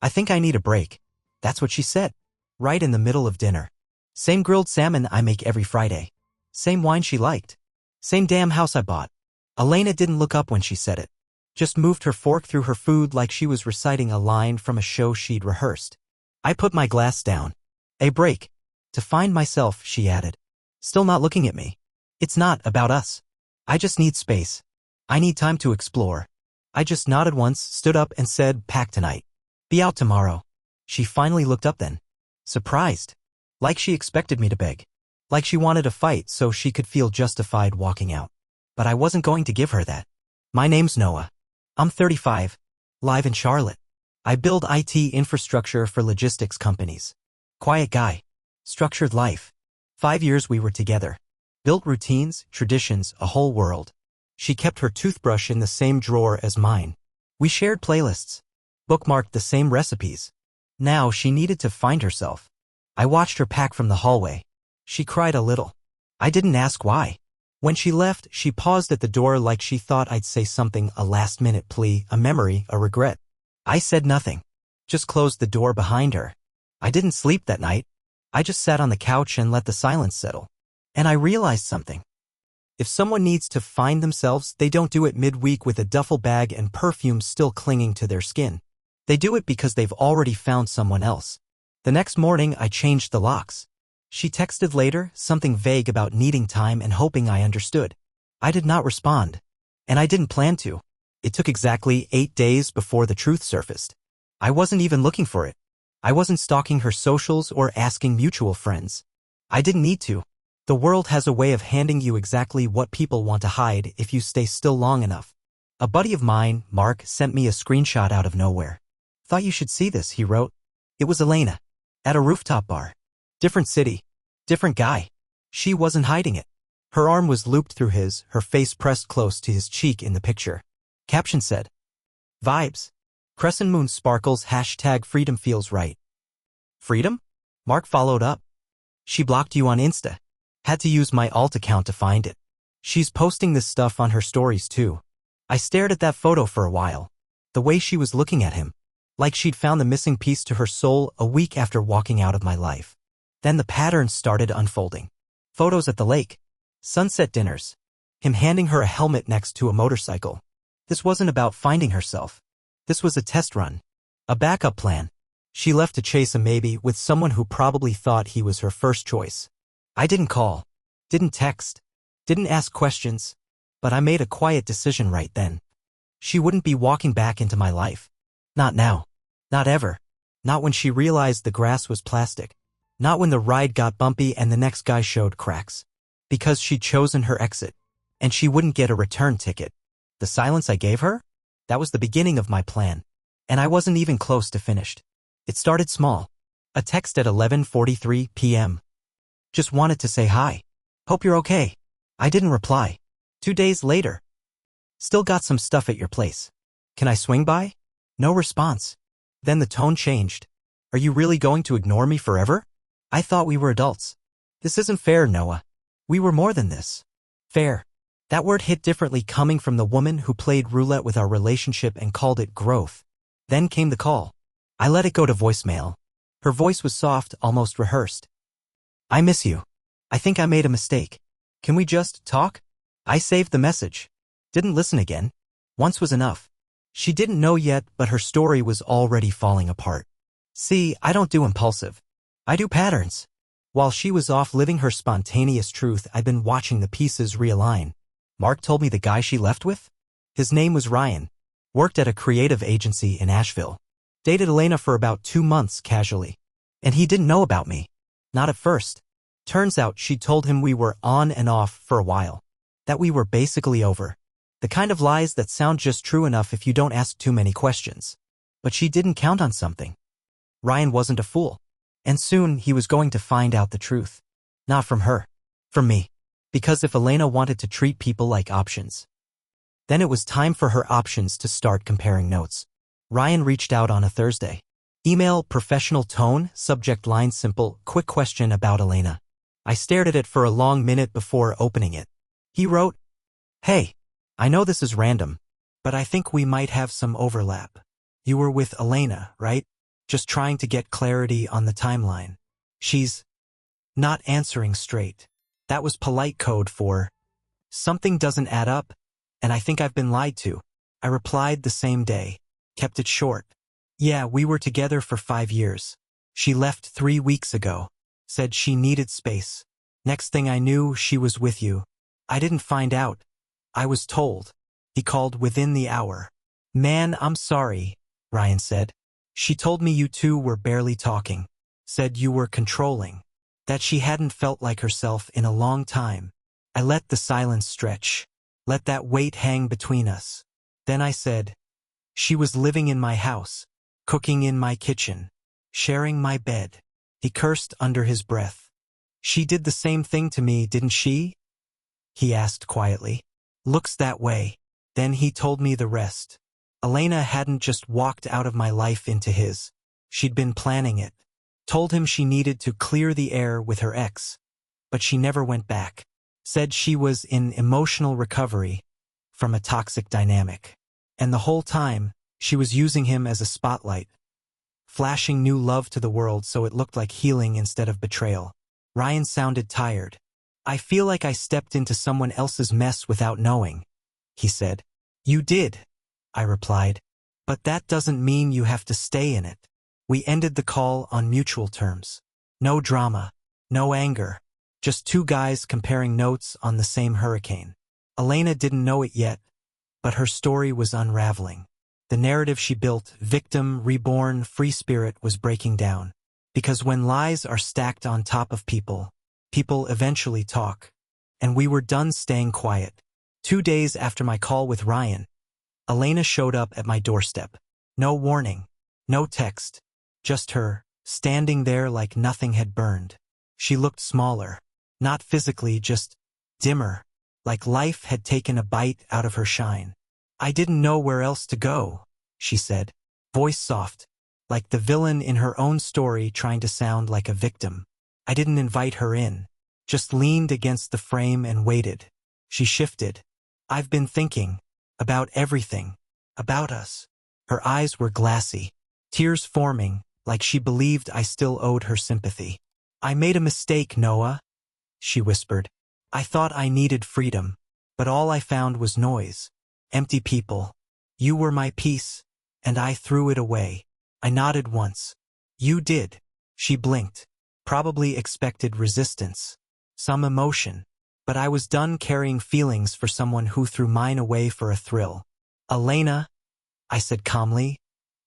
I think I need a break. That's what she said. Right in the middle of dinner. Same grilled salmon I make every Friday. Same wine she liked. Same damn house I bought. Elena didn't look up when she said it. Just moved her fork through her food like she was reciting a line from a show she'd rehearsed. I put my glass down. A break. To find myself, she added. Still not looking at me. It's not about us. I just need space. I need time to explore. I just nodded once, stood up and said, pack tonight. Be out tomorrow. She finally looked up then. Surprised. Like she expected me to beg. Like she wanted a fight so she could feel justified walking out. But I wasn't going to give her that. My name's Noah. I'm 35. Live in Charlotte. I build IT infrastructure for logistics companies. Quiet guy. Structured life. 5 years we were together. Built routines, traditions, a whole world. She kept her toothbrush in the same drawer as mine. We shared playlists. Bookmarked the same recipes. Now she needed to find herself. I watched her pack from the hallway. She cried a little. I didn't ask why. When she left, she paused at the door like she thought I'd say something, a last-minute plea, a memory, a regret. I said nothing. Just closed the door behind her. I didn't sleep that night. I just sat on the couch and let the silence settle. And I realized something. If someone needs to find themselves, they don't do it midweek with a duffel bag and perfume still clinging to their skin. They do it because they've already found someone else. The next morning, I changed the locks. She texted later, something vague about needing time and hoping I understood. I did not respond. And I didn't plan to. It took exactly 8 days before the truth surfaced. I wasn't even looking for it. I wasn't stalking her socials or asking mutual friends. I didn't need to. The world has a way of handing you exactly what people want to hide if you stay still long enough. A buddy of mine, Mark, sent me a screenshot out of nowhere. Thought you should see this, he wrote. It was Elena. At a rooftop bar. Different city. Different guy. She wasn't hiding it. Her arm was looped through his, her face pressed close to his cheek in the picture. Caption said, Vibes. Crescent moon sparkles, #freedom feels right. Freedom? Mark followed up. She blocked you on Insta. Had to use my alt account to find it. She's posting this stuff on her stories too. I stared at that photo for a while. The way she was looking at him. Like she'd found the missing piece to her soul a week after walking out of my life. Then the pattern started unfolding. Photos at the lake. Sunset dinners. Him handing her a helmet next to a motorcycle. This wasn't about finding herself. This was a test run. A backup plan. She left to chase a maybe with someone who probably thought he was her first choice. I didn't call. Didn't text. Didn't ask questions. But I made a quiet decision right then. She wouldn't be walking back into my life. Not now. Not ever. Not when she realized the grass was plastic. Not when the ride got bumpy and the next guy showed cracks. Because she'd chosen her exit. And she wouldn't get a return ticket. The silence I gave her? That was the beginning of my plan. And I wasn't even close to finished. It started small. A text at 11:43 p.m. Just wanted to say hi. Hope you're okay. I didn't reply. 2 days later. Still got some stuff at your place. Can I swing by? No response. Then the tone changed. Are you really going to ignore me forever? I thought we were adults. This isn't fair, Noah. We were more than this. Fair. That word hit differently coming from the woman who played roulette with our relationship and called it growth. Then came the call. I let it go to voicemail. Her voice was soft, almost rehearsed. I miss you. I think I made a mistake. Can we just talk? I saved the message. Didn't listen again. Once was enough. She didn't know yet, but her story was already falling apart. See, I don't do impulsive. I do patterns. While she was off living her spontaneous truth, I'd been watching the pieces realign. Mark told me the guy she left with? His name was Ryan. Worked at a creative agency in Asheville. Dated Elena for about 2 months casually. And he didn't know about me. Not at first. Turns out she told him we were on and off for a while. That we were basically over. The kind of lies that sound just true enough if you don't ask too many questions. But she didn't count on something. Ryan wasn't a fool. And soon he was going to find out the truth. Not from her. From me. Because if Elena wanted to treat people like options, then it was time for her options to start comparing notes. Ryan reached out on a Thursday. Email, professional tone, subject line simple, quick question about Elena. I stared at it for a long minute before opening it. He wrote, Hey, I know this is random, but I think we might have some overlap. You were with Elena, right? just trying to get clarity on the timeline. She's not answering straight. That was polite code for, something doesn't add up, and I think I've been lied to. I replied the same day, kept it short. Yeah, we were together for 5 years. She left 3 weeks ago. Said she needed space. Next thing I knew, she was with you. I didn't find out. I was told. He called within the hour. Man, I'm sorry, Ryan said. She told me you two were barely talking. Said you were controlling. That she hadn't felt like herself in a long time. I let the silence stretch. Let that weight hang between us. Then I said, she was living in my house, cooking in my kitchen, sharing my bed. He cursed under his breath. She did the same thing to me, didn't she? He asked quietly. Looks that way. Then he told me the rest. Elena hadn't just walked out of my life into his. She'd been planning it. Told him she needed to clear the air with her ex. But she never went back. Said she was in emotional recovery from a toxic dynamic. And the whole time, she was using him as a spotlight, flashing new love to the world so it looked like healing instead of betrayal. Ryan sounded tired. I feel like I stepped into someone else's mess without knowing, he said. You did, I replied. But that doesn't mean you have to stay in it. We ended the call on mutual terms. No drama, no anger, just two guys comparing notes on the same hurricane. Elena didn't know it yet, but her story was unraveling. The narrative she built, victim, reborn, free spirit, was breaking down. Because when lies are stacked on top of people, people eventually talk. And we were done staying quiet. 2 days after my call with Ryan, Elena showed up at my doorstep. No warning, no text, just her, standing there like nothing had burned. She looked smaller, not physically, just dimmer, like life had taken a bite out of her shine. I didn't know where else to go, she said, voice soft, like the villain in her own story trying to sound like a victim. I didn't invite her in, just leaned against the frame and waited. She shifted. I've been thinking about everything, about us. Her eyes were glassy, tears forming, like she believed I still owed her sympathy. I made a mistake, Noah, she whispered. I thought I needed freedom, but all I found was noise. Empty people. You were my peace, and I threw it away. I nodded once. You did. She blinked. Probably expected resistance. Some emotion. But I was done carrying feelings for someone who threw mine away for a thrill. Elena, I said calmly.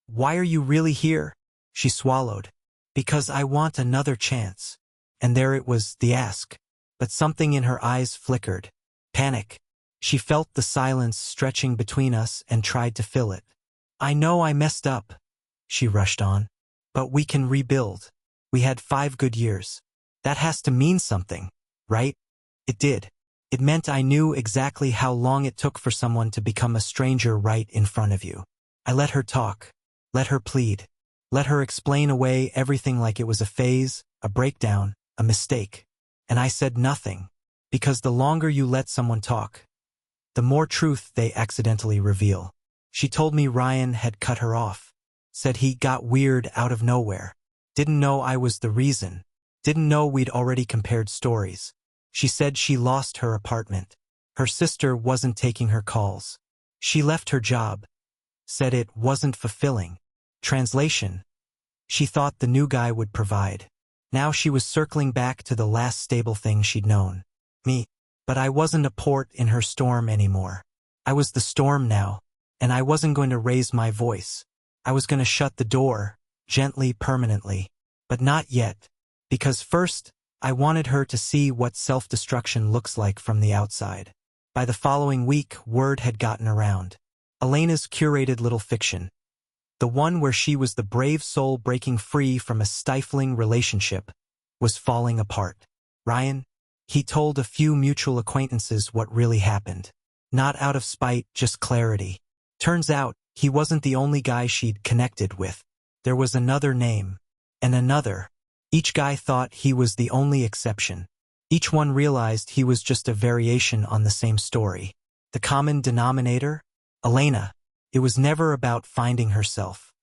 Why are you really here? She swallowed. Because I want another chance. And there it was, the ask. But something in her eyes flickered. Panic. She felt the silence stretching between us and tried to fill it. I know I messed up, she rushed on. But we can rebuild. We had 5 good years. That has to mean something, right? It did. It meant I knew exactly how long it took for someone to become a stranger right in front of you. I let her talk. Let her plead. Let her explain away everything like it was a phase, a breakdown, a mistake. And I said nothing, because the longer you let someone talk, the more truth they accidentally reveal. She told me Ryan had cut her off, said he got weird out of nowhere, didn't know I was the reason, didn't know we'd already compared stories. She said she lost her apartment. Her sister wasn't taking her calls. She left her job, said it wasn't fulfilling. Translation: she thought the new guy would provide. Now she was circling back to the last stable thing she'd known. Me. But I wasn't a port in her storm anymore. I was the storm now, and I wasn't going to raise my voice. I was going to shut the door, gently, permanently. But not yet, because first, I wanted her to see what self-destruction looks like from the outside. By the following week, word had gotten around. Elena's curated little fiction. The one where she was the brave soul breaking free from a stifling relationship, was falling apart. Ryan? He told a few mutual acquaintances what really happened. Not out of spite, just clarity. Turns out, he wasn't the only guy she'd connected with. There was another name. And another. Each guy thought he was the only exception. Each one realized he was just a variation on the same story. The common denominator? Elena. It was never about finding herself.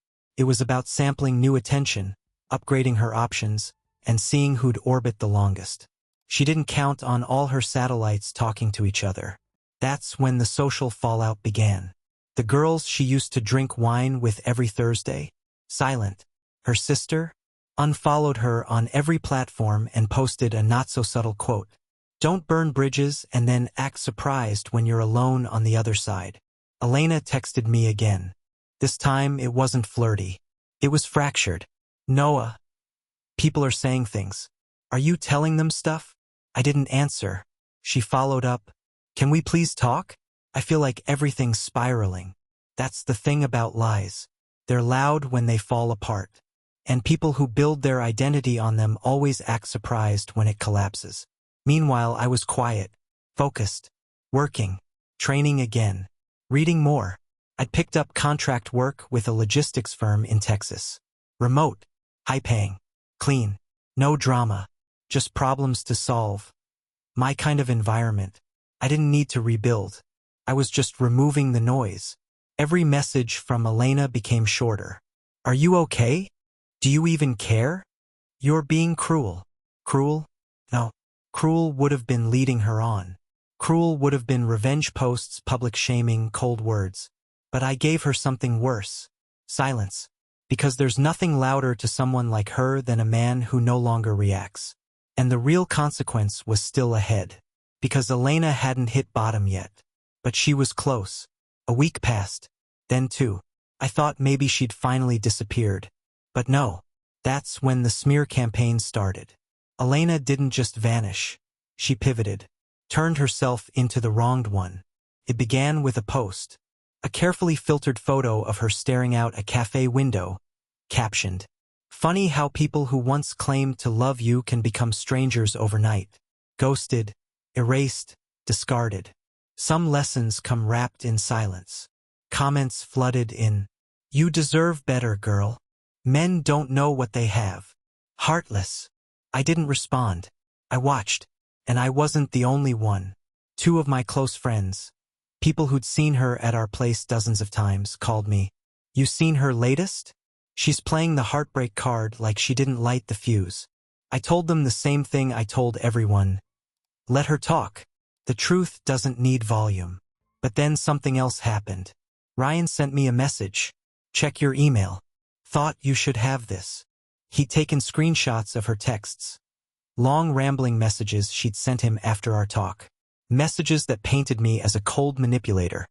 It was about sampling new attention, upgrading her options, and seeing who'd orbit the longest. She didn't count on all her satellites talking to each other. That's when the social fallout began. The girls she used to drink wine with every Thursday, silent. Her sister unfollowed her on every platform and posted a not-so-subtle quote. Don't burn bridges and then act surprised when you're alone on the other side. Elena texted me again. This time it wasn't flirty. It was fractured. Noah, people are saying things. Are you telling them stuff? I didn't answer. She followed up. Can we please talk? I feel like everything's spiraling. That's the thing about lies. They're loud when they fall apart. And people who build their identity on them always act surprised when it collapses. Meanwhile, I was quiet, focused, working, training again, reading more. I'd picked up contract work with a logistics firm in Texas. Remote, high-paying, clean, no drama, just problems to solve. My kind of environment. I didn't need to rebuild. I was just removing the noise. Every message from Elena became shorter. Are you okay? Do you even care? You're being cruel. Cruel? No. Cruel would have been leading her on. Cruel would have been revenge posts, public shaming, cold words. But I gave her something worse. Silence. Because there's nothing louder to someone like her than a man who no longer reacts. And the real consequence was still ahead. Because Elena hadn't hit bottom yet. But she was close. A week passed. Then two. I thought maybe she'd finally disappeared. But no. That's when the smear campaign started. Elena didn't just vanish. She pivoted. Turned herself into the wronged one. It began with a post. A carefully filtered photo of her staring out a cafe window. Captioned. Funny how people who once claimed to love you can become strangers overnight. Ghosted. Erased. Discarded. Some lessons come wrapped in silence. Comments flooded in. You deserve better, girl. Men don't know what they have. Heartless. I didn't respond. I watched. And I wasn't the only one. Two of my close friends, people who'd seen her at our place dozens of times, called me. You seen her latest? She's playing the heartbreak card like she didn't light the fuse. I told them the same thing I told everyone. Let her talk. The truth doesn't need volume. But then something else happened. Ryan sent me a message. Check your email. Thought you should have this. He'd taken screenshots of her texts. Long rambling messages she'd sent him after our talk. Messages that painted me as a cold manipulator.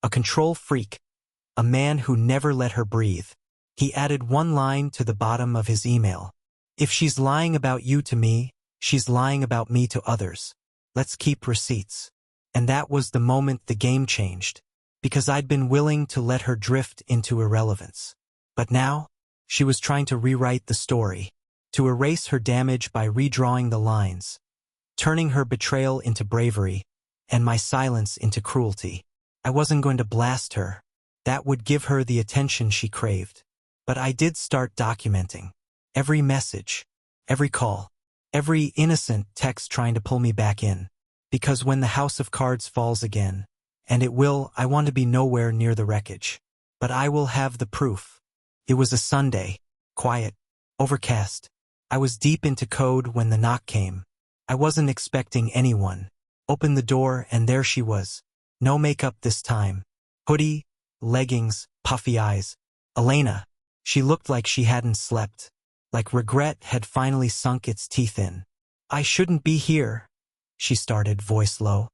A control freak. A man who never let her breathe. He added one line to the bottom of his email. If she's lying about you to me, she's lying about me to others. Let's keep receipts. And that was the moment the game changed. Because I'd been willing to let her drift into irrelevance. But now, she was trying to rewrite the story. To erase her damage by redrawing the lines. Turning her betrayal into bravery, and my silence into cruelty. I wasn't going to blast her. That would give her the attention she craved. But I did start documenting. Every message. Every call. Every innocent text trying to pull me back in. Because when the house of cards falls again, and it will, I want to be nowhere near the wreckage. But I will have the proof. It was a Sunday. Quiet. Overcast. I was deep into code when the knock came. I wasn't expecting anyone. Opened the door and there she was. No makeup this time. Hoodie, leggings, puffy eyes. Elena. She looked like she hadn't slept. Like regret had finally sunk its teeth in. I shouldn't be here, she started, voice low.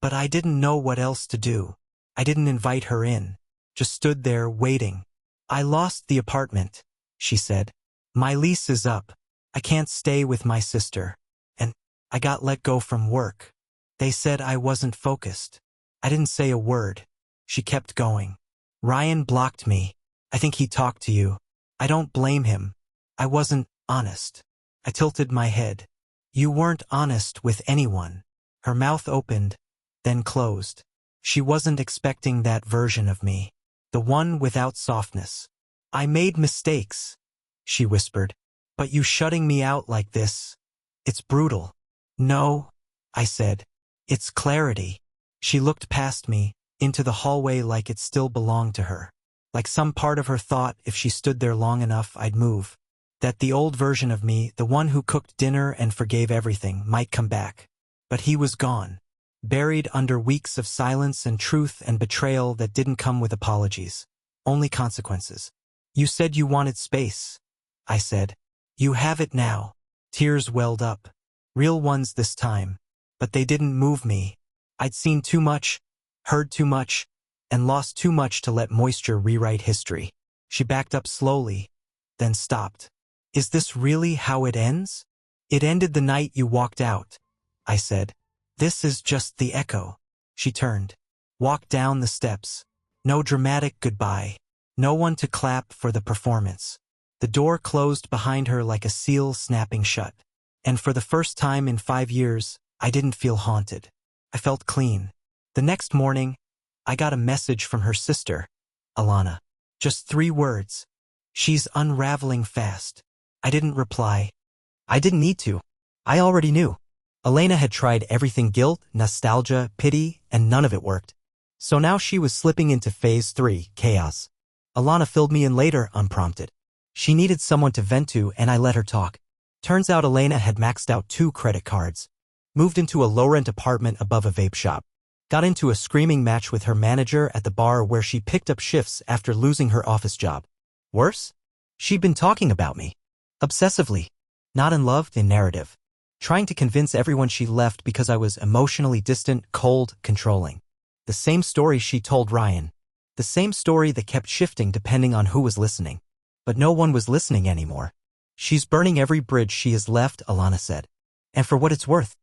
But I didn't know what else to do. I didn't invite her in. Just stood there waiting. I lost the apartment, she said. My lease is up. I can't stay with my sister. And I got let go from work. They said I wasn't focused. I didn't say a word. She kept going. Ryan blocked me. I think he talked to you. I don't blame him. I wasn't honest. I tilted my head. You weren't honest with anyone. Her mouth opened, then closed. She wasn't expecting that version of me. The one without softness. I made mistakes, she whispered. But you shutting me out like this, it's brutal. No, I said. It's clarity. She looked past me, into the hallway like it still belonged to her. Like some part of her thought if she stood there long enough I'd move. That the old version of me, the one who cooked dinner and forgave everything, might come back. But he was gone. Buried under weeks of silence and truth and betrayal that didn't come with apologies. Only consequences. You said you wanted space. I said. You have it now. Tears welled up. Real ones this time. But they didn't move me. I'd seen too much, heard too much, and lost too much to let moisture rewrite history. She backed up slowly, then stopped. Is this really how it ends? It ended the night you walked out, I said. This is just the echo. She turned, walked down the steps. No dramatic goodbye. No one to clap for the performance. The door closed behind her like a seal snapping shut. And for the first time in 5 years, I didn't feel haunted. I felt clean. The next morning, I got a message from her sister, Alana. Just 3 words. She's unraveling fast. I didn't reply. I didn't need to. I already knew. Elena had tried everything: guilt, nostalgia, pity, and none of it worked. So now she was slipping into phase 3, chaos. Alana filled me in later, unprompted. She needed someone to vent to, and I let her talk. Turns out Elena had maxed out 2 credit cards. Moved into a low-rent apartment above a vape shop. Got into a screaming match with her manager at the bar where she picked up shifts after losing her office job. Worse? She'd been talking about me. Obsessively. Not in love, in narrative. Trying to convince everyone she left because I was emotionally distant, cold, controlling. The same story she told Ryan. The same story that kept shifting depending on who was listening. But no one was listening anymore. She's burning every bridge she has left, Alana said. And for what it's worth.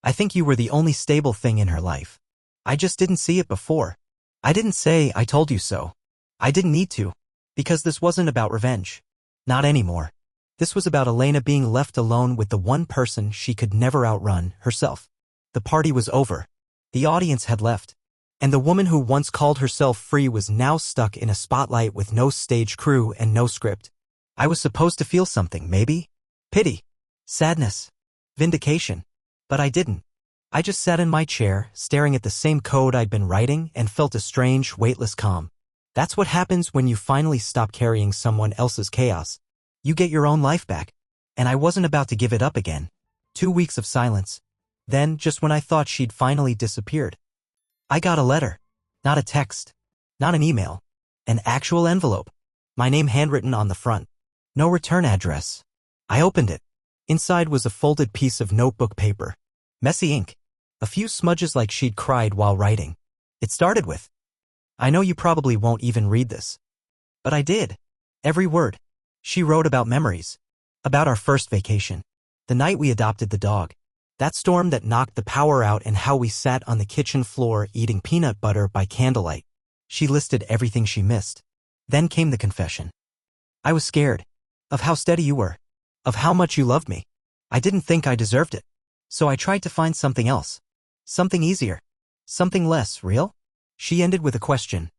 I think you were the only stable thing in her life. I just didn't see it before. I didn't say I told you so. I didn't need to. Because this wasn't about revenge. Not anymore. This was about Elena being left alone with the one person she could never outrun, herself. The party was over. The audience had left. And the woman who once called herself free was now stuck in a spotlight with no stage crew and no script. I was supposed to feel something, maybe? Pity. Sadness. Vindication. But I didn't. I just sat in my chair, staring at the same code I'd been writing, and felt a strange, weightless calm. That's what happens when you finally stop carrying someone else's chaos. You get your own life back. And I wasn't about to give it up again. 2 weeks of silence. Then, just when I thought she'd finally disappeared, I got a letter. Not a text. Not an email. An actual envelope. My name handwritten on the front. No return address. I opened it. Inside was a folded piece of notebook paper. Messy ink. A few smudges like she'd cried while writing. It started with, I know you probably won't even read this. But I did. Every word. She wrote about memories. About our first vacation. The night we adopted the dog. That storm that knocked the power out and how we sat on the kitchen floor eating peanut butter by candlelight. She listed everything she missed. Then came the confession. I was scared. Of how steady you were. Of how much you loved me. I didn't think I deserved it. So I tried to find something else. Something easier. Something less real? She ended with a question.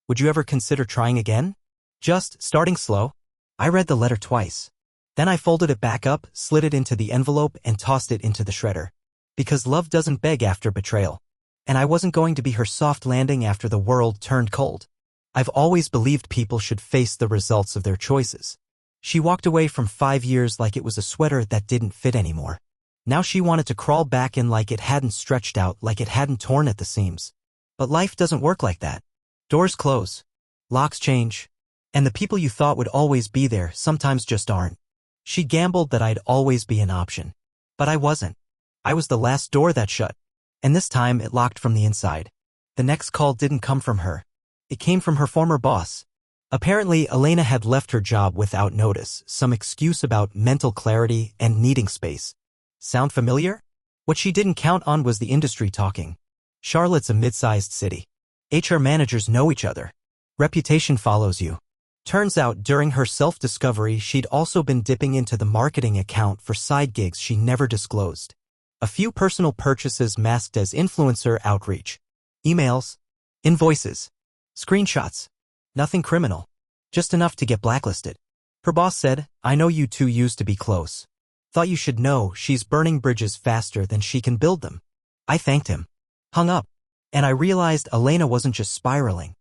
Would you ever consider trying again? Just starting slow? I read the letter twice. Then I folded it back up, slid it into the envelope, and tossed it into the shredder. Because love doesn't beg after betrayal. And I wasn't going to be her soft landing after the world turned cold. I've always believed people should face the results of their choices. She walked away from 5 years like it was a sweater that didn't fit anymore. Now she wanted to crawl back in like it hadn't stretched out, like it hadn't torn at the seams. But life doesn't work like that. Doors close. Locks change. And the people you thought would always be there sometimes just aren't. She gambled that I'd always be an option. But I wasn't. I was the last door that shut. And this time it locked from the inside. The next call didn't come from her. It came from her former boss. Apparently, Elena had left her job without notice, some excuse about mental clarity and needing space. Sound familiar? What she didn't count on was the industry talking. Charlotte's a mid-sized city. HR managers know each other. Reputation follows you. Turns out, during her self-discovery, she'd also been dipping into the marketing account for side gigs she never disclosed. A few personal purchases masked as influencer outreach. Emails. Invoices. Screenshots. Nothing criminal. Just enough to get blacklisted. Her boss said, I know you two used to be close. Thought you should know she's burning bridges faster than she can build them. I thanked him. Hung up. And I realized Elena wasn't just spiraling.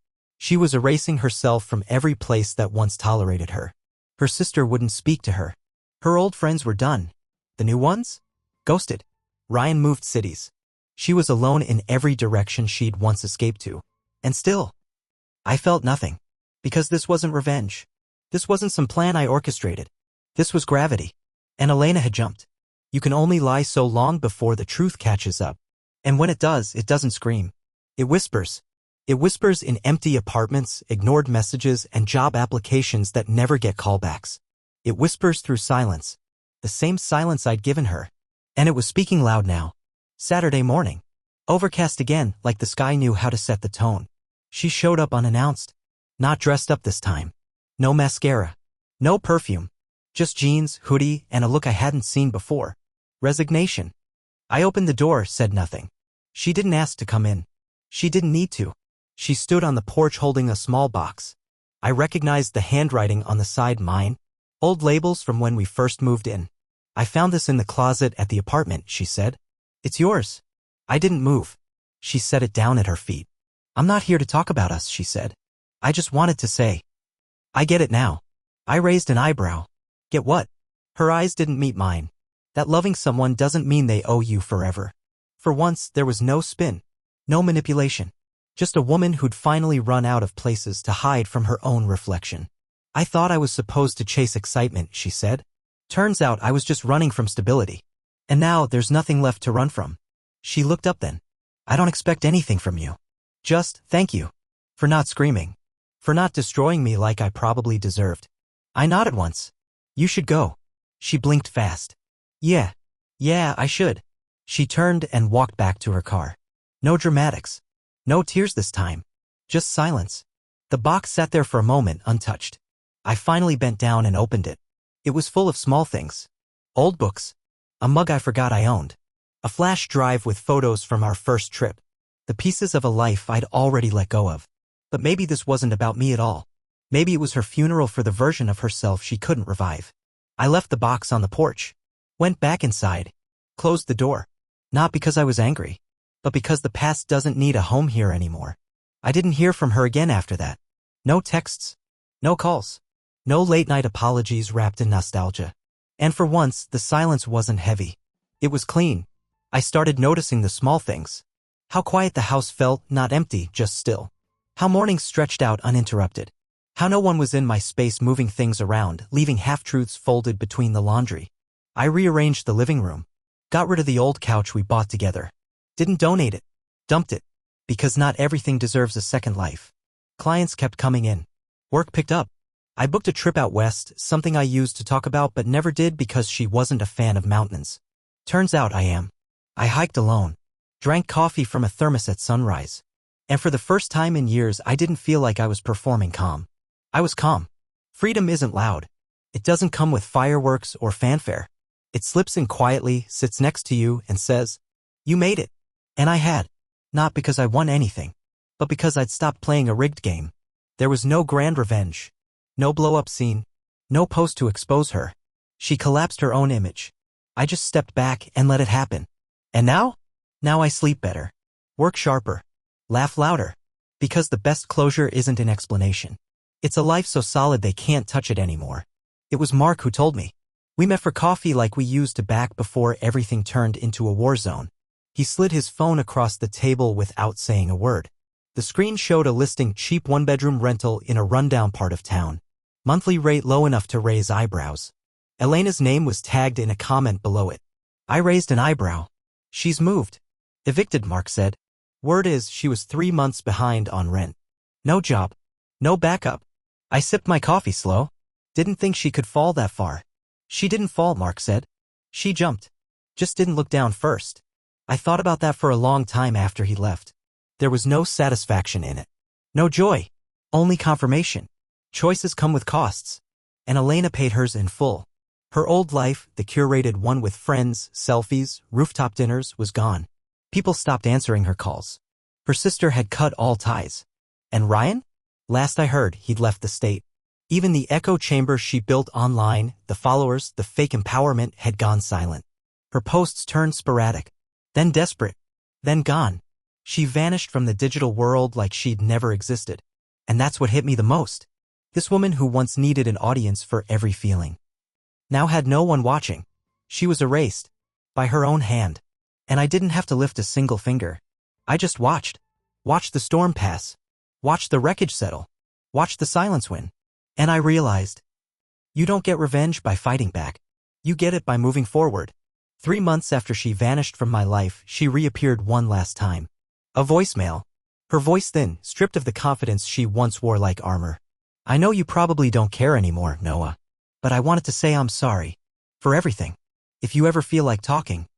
She was erasing herself from every place that once tolerated her. Her sister wouldn't speak to her. Her old friends were done. The new ones? Ghosted. Ryan moved cities. She was alone in every direction she'd once escaped to. And still, I felt nothing. Because this wasn't revenge. This wasn't some plan I orchestrated. This was gravity. And Elena had jumped. You can only lie so long before the truth catches up. And when it does, it doesn't scream. It whispers. It whispers in empty apartments, ignored messages, and job applications that never get callbacks. It whispers through silence. The same silence I'd given her. And it was speaking loud now. Saturday morning. Overcast again, like the sky knew how to set the tone. She showed up unannounced. Not dressed up this time. No mascara. No perfume. Just jeans, hoodie, and a look I hadn't seen before. Resignation. I opened the door, said nothing. She didn't ask to come in. She didn't need to. She stood on the porch holding a small box. I recognized the handwriting on the side, mine. Old labels from when we first moved in. I found this in the closet at the apartment, she said. It's yours. I didn't move. She set it down at her feet. I'm not here to talk about us, she said. I just wanted to say. I get it now. I raised an eyebrow. Get what? Her eyes didn't meet mine. That loving someone doesn't mean they owe you forever. For once, there was no spin. No manipulation. Just a woman who'd finally run out of places to hide from her own reflection. I thought I was supposed to chase excitement, she said. Turns out I was just running from stability. And now there's nothing left to run from. She looked up then. I don't expect anything from you. Just, thank you. For not screaming. For not destroying me like I probably deserved. I nodded once. You should go. She blinked fast. Yeah, I should. She turned and walked back to her car. No dramatics. No tears this time. Just silence. The box sat there for a moment untouched. I finally bent down and opened it. It was full of small things. Old books. A mug I forgot I owned. A flash drive with photos from our first trip. The pieces of a life I'd already let go of. But maybe this wasn't about me at all. Maybe it was her funeral for the version of herself she couldn't revive. I left the box on the porch. Went back inside. Closed the door. Not because I was angry, but because the past doesn't need a home here anymore. I didn't hear from her again after that. No texts. No calls. No late-night apologies wrapped in nostalgia. And for once, the silence wasn't heavy. It was clean. I started noticing the small things. How quiet the house felt, not empty, just still. How mornings stretched out uninterrupted. How no one was in my space moving things around, leaving half-truths folded between the laundry. I rearranged the living room. Got rid of the old couch we bought together. Didn't donate it. Dumped it. Because not everything deserves a second life. Clients kept coming in. Work picked up. I booked a trip out west, something I used to talk about but never did because she wasn't a fan of mountains. Turns out I am. I hiked alone. Drank coffee from a thermos at sunrise. And for the first time in years I didn't feel like I was performing calm. I was calm. Freedom isn't loud. It doesn't come with fireworks or fanfare. It slips in quietly, sits next to you, and says, you made it. And I had. Not because I won anything, but because I'd stopped playing a rigged game. There was no grand revenge. No blow-up scene. No post to expose her. She collapsed her own image. I just stepped back and let it happen. And now? Now I sleep better. Work sharper. Laugh louder. Because the best closure isn't an explanation. It's a life so solid they can't touch it anymore. It was Mark who told me. We met for coffee like we used to back before everything turned into a war zone. He slid his phone across the table without saying a word. The screen showed a listing cheap one-bedroom rental in a rundown part of town. Monthly rate low enough to raise eyebrows. Elena's name was tagged in a comment below it. I raised an eyebrow. She's moved. Evicted, Mark said. Word is she was 3 months behind on rent. No job. No backup. I sipped my coffee slow. Didn't think she could fall that far. She didn't fall, Mark said. She jumped. Just didn't look down first. I thought about that for a long time after he left. There was no satisfaction in it. No joy. Only confirmation. Choices come with costs. And Elena paid hers in full. Her old life, the curated one with friends, selfies, rooftop dinners, was gone. People stopped answering her calls. Her sister had cut all ties. And Ryan? Last I heard, he'd left the state. Even the echo chamber she built online, the followers, the fake empowerment, had gone silent. Her posts turned sporadic. Then desperate. Then gone. She vanished from the digital world like she'd never existed. And that's what hit me the most. This woman who once needed an audience for every feeling now had no one watching. She was erased by her own hand. And I didn't have to lift a single finger. I just watched. Watched the storm pass. Watched the wreckage settle. Watched the silence win. And I realized, you don't get revenge by fighting back. You get it by moving forward. 3 months after she vanished from my life, she reappeared one last time. A voicemail. Her voice thin, stripped of the confidence she once wore like armor. I know you probably don't care anymore, Noah. But I wanted to say I'm sorry. For everything. If you ever feel like talking,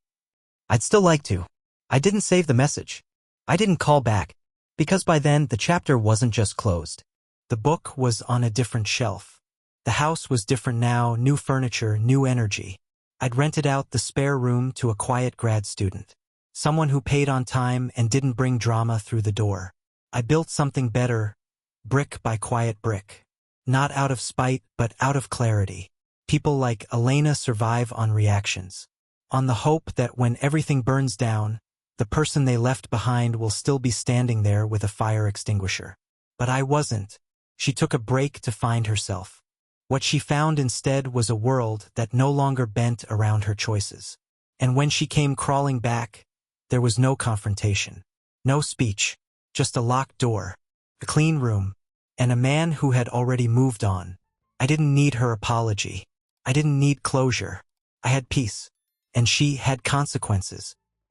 I'd still like to. I didn't save the message. I didn't call back. Because by then, the chapter wasn't just closed. The book was on a different shelf. The house was different now, new furniture, new energy. I'd rented out the spare room to a quiet grad student. Someone who paid on time and didn't bring drama through the door. I built something better, brick by quiet brick. Not out of spite, but out of clarity. People like Elena survive on reactions. On the hope that when everything burns down, the person they left behind will still be standing there with a fire extinguisher. But I wasn't. She took a break to find herself. What she found instead was a world that no longer bent around her choices. And when she came crawling back, there was no confrontation, no speech, just a locked door, a clean room, and a man who had already moved on. I didn't need her apology. I didn't need closure. I had peace. And she had consequences.